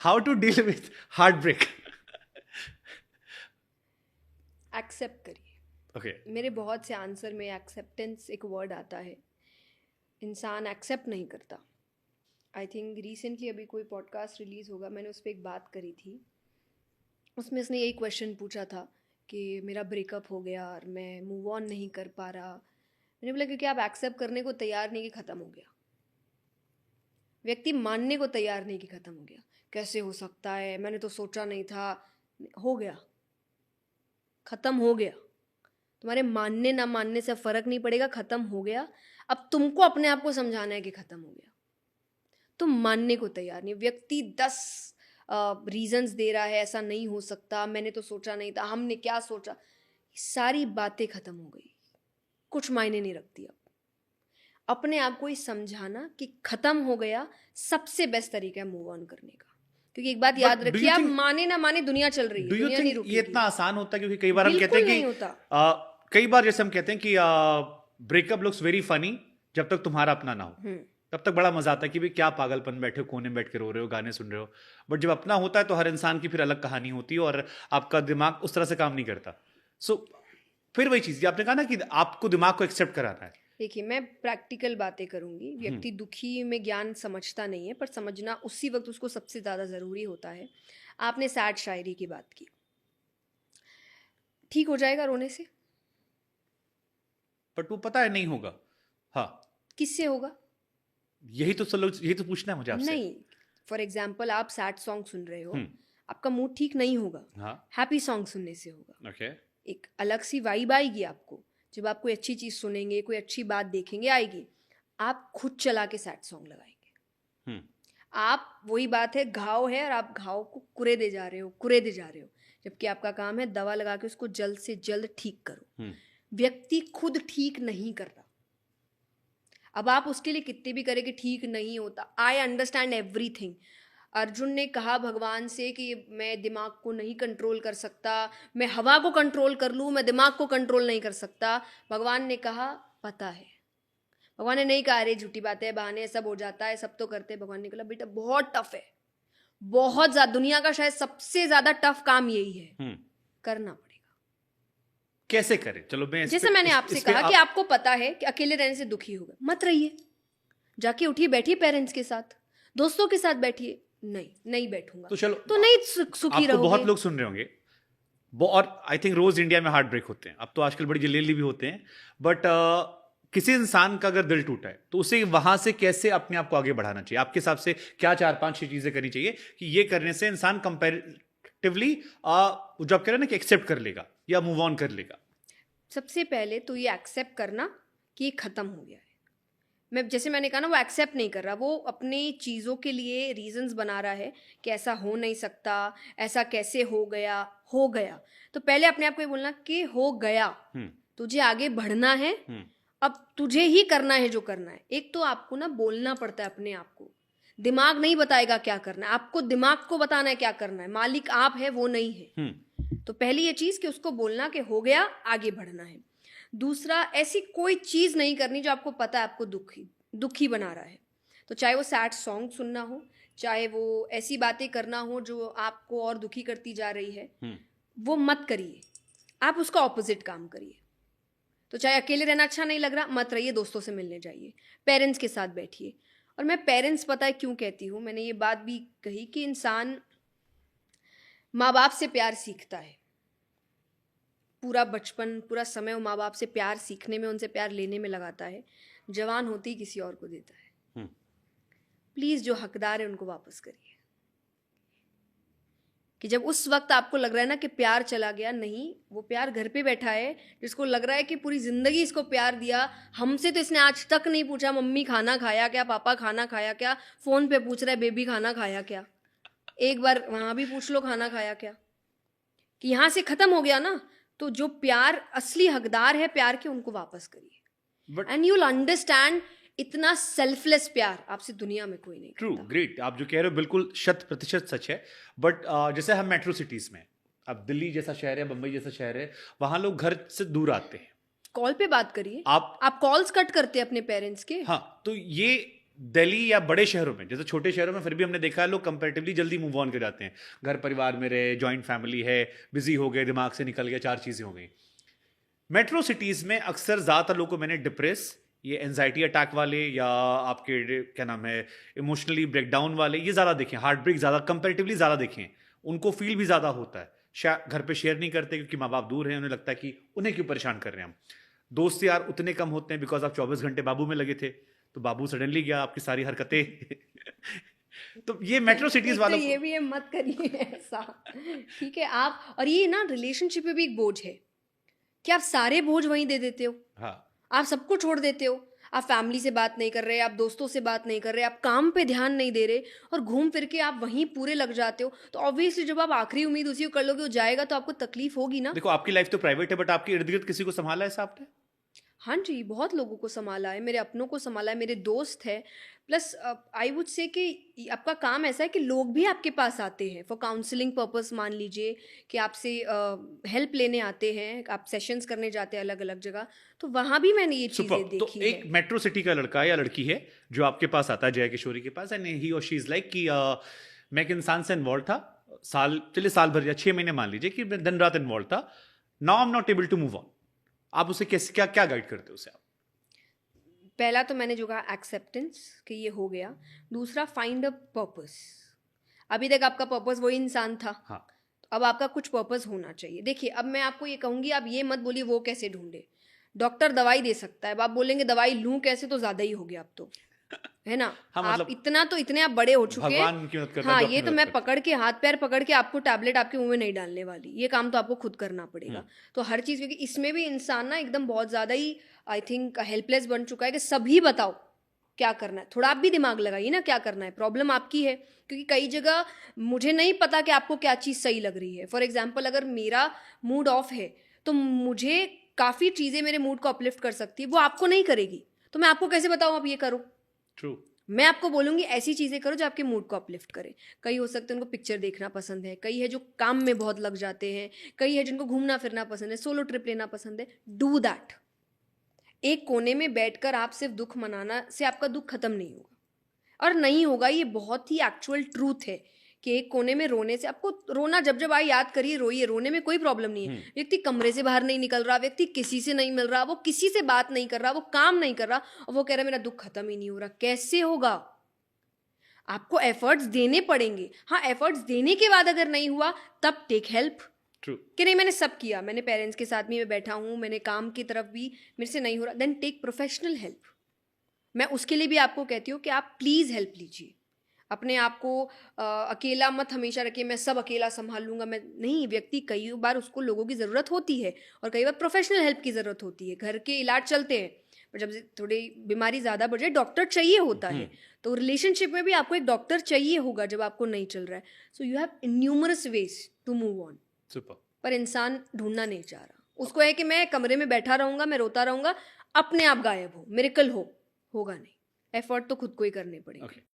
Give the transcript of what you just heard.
How to deal with heartbreak? Accept करिए। Okay, मेरे बहुत से आंसर में एक्सेप्टेंस एक वर्ड आता है, इंसान एक्सेप्ट नहीं करता। आई थिंक रिसेंटली अभी कोई पॉडकास्ट रिलीज़ होगा, मैंने उस पर एक बात करी थी। उसमें उसने यही क्वेश्चन पूछा था कि मेरा ब्रेकअप हो गया और मैं मूव ऑन नहीं कर पा रहा। मैंने बोला क्योंकि आप एक्सेप्ट करने को तैयार नहीं कि ख़त्म हो गया। व्यक्ति मानने को तैयार नहीं कि ख़त्म हो गया। कैसे हो सकता है, मैंने तो सोचा नहीं था। हो गया, ख़त्म हो गया। तुम्हारे मानने ना मानने से फ़र्क नहीं पड़ेगा, ख़त्म हो गया। अब तुमको अपने आप को समझाना है कि ख़त्म हो गया। तुम मानने को तैयार नहीं। व्यक्ति 10 रीजंस दे रहा है, ऐसा नहीं हो सकता, मैंने तो सोचा नहीं था, हमने क्या सोचा। सारी बातें ख़त्म हो गई, कुछ मायने नहीं रखती। अब अपने आप को ही समझाना कि ख़त्म हो गया सबसे बेस्ट तरीका है मूव ऑन करने का। क्योंकि एक बात याद बट डू रखिए, यू आप थिंक माने ना माने दुनिया चल रही है, डू यू दुनिया नहीं थिंक ये इतना रुकेगी। आसान होता है? क्योंकि कई बार हम कहते हैं बिल्कुल नहीं कि होता। कई बार जैसे हम कहते हैं कि ब्रेकअप लुक्स वेरी फनी जब तक तुम्हारा अपना ना हो, तब तक बड़ा मजा आता है कि भाई क्या पागलपन, बैठे हो कोने में बैठ के रो रहे हो, गाने सुन रहे हो। बट जब अपना होता है तो हर इंसान की फिर अलग कहानी होती है और आपका दिमाग उस तरह से काम नहीं करता। सो फिर वही चीज आपने कहा ना कि आपको दिमाग को एक्सेप्ट कराना है। देखिए, मैं प्रैक्टिकल बातें करूंगी। व्यक्ति दुखी में ज्ञान समझता नहीं है, पर समझना उसी वक्त उसको सबसे ज़्यादा ज़रूरी होता है। आपने सैड शायरी की बात की, ठीक हो जाएगा रोने से? बट वो पता है नहीं होगा। हाँ, किससे होगा? यही तो पूछना है मुझे आपसे। नहीं। फॉर एग्जाम्पल, आप सैड सॉन्ग सुन रहे हो, हम्म। आपका मूड ठीक नहीं होगा, हाँ। हैप्पी सॉन्ग सुनने से होगा। ओके। एक अलग सी वाइब आएगी आपको। जब आप कोई अच्छी चीज़ सुनेंगे, कोई अच्छी बात देखेंगे, आएगी, आप खुद चला के सैड सॉन्ग लगाएंगे। हम्म। आप, वही बात है, घाव है और आप घाव को कुरेदे जा रहे हो, कुरेदे जा रहे हो, जबकि आपका काम है दवा लगा के उसको जल्द से जल्द ठीक करो। हम्म। व्यक्ति खुद ठीक नहीं कर रहा। अब आप उसके लिए कितने भी करें कि ठीक नहीं होता। I understand everything. अर्जुन ने कहा भगवान से कि मैं दिमाग को नहीं कंट्रोल कर सकता, मैं हवा को कंट्रोल कर लूँ, मैं दिमाग को कंट्रोल नहीं कर सकता। भगवान ने कहा पता है। भगवान ने नहीं कहा अरे झूठी बात है, बहाने, सब हो जाता है, सब तो करते हैं। भगवान ने कहा बेटा बहुत टफ है, बहुत ज्यादा, दुनिया का शायद सबसे ज्यादा टफ काम यही है, करना पड़ेगा। कैसे करें? चलो मैं जैसे मैंने आपसे कहा कि आपको पता है कि अकेले रहने से दुखी होगा, मत रहिए। जाके उठिए, बैठिए पेरेंट्स के साथ, दोस्तों के साथ बैठिए। नहीं, नहीं बैठूंगा तो चलो, तो नहीं सुखी आपको बहुत रहोगे। लोग सुन रहे होंगे और आई थिंक रोज इंडिया में हार्ट ब्रेक होते हैं। अब तो आजकल बड़ी जल्दी भी होते हैं। बट किसी इंसान का अगर दिल टूटा है तो उसे वहां से कैसे अपने आप को आगे बढ़ाना चाहिए? आपके हिसाब से क्या 4-5-6 चीजें करनी चाहिए कि ये करने से इंसान कंपेरेटिवली जो आप कह रहे हैं ना कि एक्सेप्ट कर लेगा या मूव ऑन कर लेगा? सबसे पहले तो ये एक्सेप्ट करना कि ये खत्म हो गया है। मैं, जैसे मैंने कहा ना, वो एक्सेप्ट नहीं कर रहा, वो अपनी चीज़ों के लिए रीजंस बना रहा है कि ऐसा हो नहीं सकता, ऐसा कैसे हो गया। हो गया तो पहले अपने आप को ये बोलना कि हो गया, तुझे आगे बढ़ना है, अब तुझे ही करना है जो करना है। एक तो आपको ना बोलना पड़ता है अपने आप को, दिमाग नहीं बताएगा क्या करना है, आपको दिमाग को बताना है क्या करना है। मालिक आप है, वो नहीं है। तो पहली ये चीज़ कि उसको बोलना कि हो गया, आगे बढ़ना है। दूसरा, ऐसी कोई चीज़ नहीं करनी जो आपको पता है आपको दुखी बना रहा है। तो चाहे वो सैड सॉन्ग सुनना हो, चाहे वो ऐसी बातें करना हो जो आपको और दुखी करती जा रही है, वो मत करिए। आप उसका ऑपोजिट काम करिए। तो चाहे अकेले रहना अच्छा नहीं लग रहा, मत रहिए, दोस्तों से मिलने जाइए, पेरेंट्स के साथ बैठिए। और मैं पेरेंट्स पता है क्यों कहती हूँ, मैंने ये बात भी कही कि इंसान माँ बाप से प्यार सीखता है। पूरा बचपन, पूरा समय वो माँ बाप से प्यार सीखने में, उनसे प्यार लेने में लगाता है। जवान होती ही किसी और को देता है। प्लीज़ जो हकदार है उनको वापस करिए। कि जब उस वक्त आपको लग रहा है ना कि प्यार चला गया, नहीं, वो प्यार घर पे बैठा है, जिसको लग रहा है कि पूरी ज़िंदगी इसको प्यार दिया, हमसे तो इसने आज तक नहीं पूछा मम्मी खाना खाया क्या, पापा खाना खाया क्या, फ़ोन पे पूछ रहा है बेबी खाना खाया क्या। एक बार वहाँ भी पूछ लो खाना खाया क्या, कि यहाँ से ख़त्म हो गया ना। तो जो प्यार असली हकदार है प्यार के, उनको वापस करिए, एंड यू विल अंडरस्टैंड इतना सेल्फलेस प्यार आपसे दुनिया में कोई नहीं ट्रू, करता। ग्रेट। आप जो कह रहे हो बिल्कुल 100% सच है। बट जैसे हम मेट्रो सिटीज में, अब दिल्ली जैसा शहर है, बंबई जैसा शहर है, वहां लोग घर से दूर आते हैं। कॉल पे बात करिए। आप आप कॉल्स कट करते हैं अपने पेरेंट्स के। हाँ, तो ये दिल्ली या बड़े शहरों में, जैसे छोटे शहरों में फिर भी हमने देखा है लोग कंपैरेटिवली जल्दी मूव ऑन कर जाते हैं, घर परिवार में रहे, जॉइंट फैमिली है, बिजी हो गए, दिमाग से निकल गया, 4 चीजें हो गई। मेट्रो सिटीज में अक्सर ज्यादातर लोगों को मैंने डिप्रेस, ये एंजाइटी अटैक वाले या आपके क्या नाम है इमोशनली ब्रेकडाउन वाले, ये ज्यादा देखे, हार्ट ब्रेक ज्यादा कंपैरेटिवली ज्यादा देखे, उनको फील भी ज्यादा होता है। घर पे शेयर नहीं करते क्योंकि माँ बाप दूर हैं, उन्हें लगता है कि उन्हें क्यों परेशान कर रहे हैं हम। दोस्त यार उतने कम होते हैं बिकॉज आप 24 घंटे बाबू में लगे थे, तो बाबू सडनली गया, आपकी सारी हरकतें तो ये मेट्रो सिटीज एक तो वालों ये भी है, मत करिए ऐसा, ठीक है आप। और ये ना रिलेशनशिप में भी एक बोझ है कि आप सारे बोझ वहीं दे देते हो, हाँ आप सबको छोड़ देते हो, आप फैमिली से बात नहीं कर रहे, आप दोस्तों से बात नहीं कर रहे, आप काम पे ध्यान नहीं दे रहे, और घूम फिर के आप वहीं पूरे लग जाते हो। तो ऑब्वियसली जब आप आखिरी उम्मीद उसी को कर लोगे, वो जाएगा तो आपको तकलीफ होगी ना। देखो आपकी लाइफ तो प्राइवेट है, बट आपके इर्द गिर्द किसी को संभाला है आपने? हाँ जी, बहुत लोगों को संभाला है, मेरे अपनों को संभाला है, मेरे दोस्त है। प्लस आई वुड से कि आपका काम ऐसा है कि लोग भी आपके पास आते हैं फॉर काउंसलिंग पर्पस। मान लीजिए कि आपसे हेल्प लेने आते हैं, आप सेशंस करने जाते हैं अलग अलग जगह, तो वहाँ भी मैंने ये चीज़ें सुपर। तो देखी एक है। मेट्रो सिटी का लड़का या लड़की है जो आपके पास आता है, जय किशोरी के पास, एंड ही और शी इज लाइक कि मैं एक इंसान से इन्वॉल्व था, साल भर या 6 महीने मान लीजिए कि मैं दिन रात इन्वॉल्व था, now I am not able to move on. आप उसे कैसे क्या क्या गाइड करते हो उसे आप? पहला तो मैंने जो कहा एक्सेप्टेंस कि ये हो गया। दूसरा फाइंड अ पर्पस। अभी तक आपका पर्पस वही इंसान था, हाँ तो अब आपका कुछ पर्पस होना चाहिए। देखिए अब मैं आपको ये कहूँगी, आप ये मत बोलिए वो कैसे ढूंढे। डॉक्टर दवाई दे सकता है, अब आप बोलेंगे दवाई लूँ कैसे, तो ज़्यादा ही हो गया अब तो, है ना। हाँ आप मतलब इतना तो इतने आप बड़े हो चुके हैं। भगवान की मदद करता है, हाँ, डॉक्टर ये की तो मदद मैं करता है। पकड़ के हाथ पैर पकड़ के आपको टैबलेट आपके मुंह में नहीं डालने वाली, ये काम तो आपको खुद करना पड़ेगा। तो हर चीज़, क्योंकि इसमें भी इंसान ना एकदम बहुत ज़्यादा ही आई थिंक हेल्पलेस बन चुका है कि सभी बताओ क्या करना है। थोड़ा आप भी दिमाग लगाइए ना, क्या करना है, प्रॉब्लम आपकी है। क्योंकि कई जगह मुझे नहीं पता कि आपको क्या चीज़ सही लग रही है। फॉर एग्जाम्पल अगर मेरा मूड ऑफ है तो मुझे काफ़ी चीज़ें मेरे मूड को अपलिफ्ट कर सकती है, वो आपको नहीं करेगी। तो मैं आपको कैसे बताऊँ आप ये करो। ट्रू। मैं आपको बोलूंगी ऐसी चीज़ें करो जो आपके मूड को अपलिफ्ट करे। कई हो सकते हैं उनको पिक्चर देखना पसंद है, कई है जो काम में बहुत लग जाते हैं, कई है जिनको घूमना फिरना पसंद है, सोलो ट्रिप लेना पसंद है। Do that. एक कोने में बैठकर आप सिर्फ दुख मनाना से आपका दुख खत्म नहीं होगा, और नहीं होगा, ये बहुत ही एक्चुअल ट्रूथ है कि एक कोने में रोने से आपको, रोना जब जब आए याद करिए, रोइए, रोने में कोई प्रॉब्लम नहीं है। व्यक्ति कमरे से बाहर नहीं निकल रहा, व्यक्ति किसी से नहीं मिल रहा, वो किसी से बात नहीं कर रहा, वो काम नहीं कर रहा, और वो कह रहा है मेरा दुख खत्म ही नहीं हो रहा। कैसे होगा? आपको एफर्ट्स देने पड़ेंगे। हाँ, एफर्ट्स देने के बाद अगर नहीं हुआ तब टेक हेल्प। ट्रू। कि नहीं मैंने सब किया, मैंने पेरेंट्स के साथ भी मैं बैठा हूँ, मैंने काम की तरफ भी, मेरे से नहीं हो रहा, देन टेक प्रोफेशनल हेल्प। मैं उसके लिए भी आपको कहती हूँ कि आप प्लीज़ हेल्प लीजिए। अपने आप को अकेला मत हमेशा रखिए, मैं सब अकेला संभाल लूँगा। मैं नहीं, व्यक्ति कई बार उसको लोगों की ज़रूरत होती है, और कई बार प्रोफेशनल हेल्प की ज़रूरत होती है। घर के इलाज चलते हैं, पर जब थोड़ी बीमारी ज़्यादा बढ़ जाए डॉक्टर चाहिए होता है। तो रिलेशनशिप में भी आपको एक डॉक्टर चाहिए होगा जब आपको नहीं चल रहा है। So you have numerous ways to move on. Super. पर इंसान ढूंढना नहीं चाह रहा, उसको है कि मैं कमरे में बैठा रहूंगा, मैं रोता रहूंगा, अपने आप गायब हो, मिरेकल होगा नहीं। एफर्ट तो खुद को ही करने पड़ेंगे। ओके।